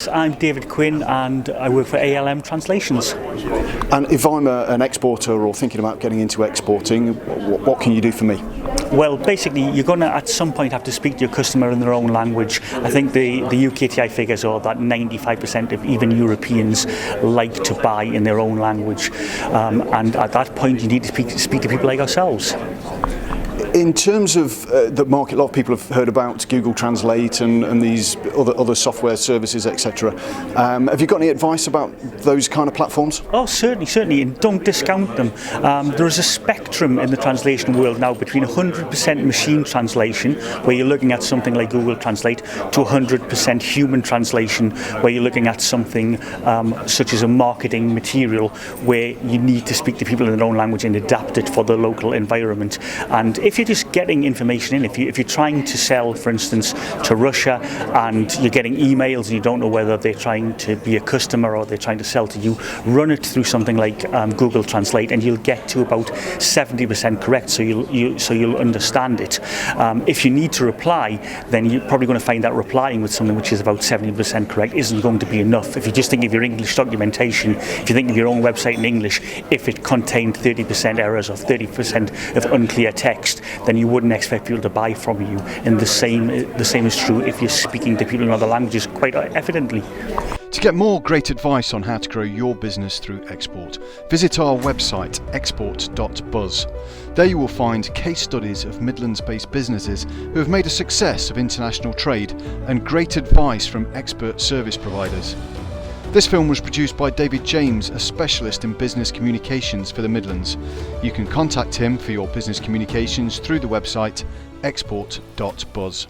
I'm David Quinn and I work for ALM Translations. And if I'm an exporter or thinking about getting into exporting, what can you do for me? Well, basically, you're going to at some point have to speak to your customer in their own language. I think the UKTI figures are that 95% of even Europeans like to buy in their own language. And at that point, you need to speak to people like ourselves. In terms of the market, a lot of people have heard about Google Translate and these other software services, etc. Have you got any advice about those kind of platforms? Oh, certainly, and don't discount them. There is a spectrum in the translation world now between 100% machine translation, where you're looking at something like Google Translate, to 100% human translation, where you're looking at something such as a marketing material, where you need to speak to people in their own language and adapt it for the local environment. And if you're just getting information in, if you're trying to sell, for instance, to Russia, and you're getting emails and you don't know whether they're trying to be a customer or they're trying to sell to you, run it through something like Google Translate, and you'll get to about 70% correct. So you'll understand it. If you need to reply, then you're probably going to find that replying with something which is about 70% correct isn't going to be enough. If you just think of your English documentation, if you think of your own website in English, if it contained 30% errors or 30% of unclear text, then you wouldn't expect people to buy from you. And the same is true if you're speaking to people in other languages quite evidently. To get more great advice on how to grow your business through export, visit our website export.buzz. There you will find case studies of Midlands-based businesses who have made a success of international trade and great advice from expert service providers. This film was produced by David James, a specialist in business communications for the Midlands. You can contact him for your business communications through the website export.buzz.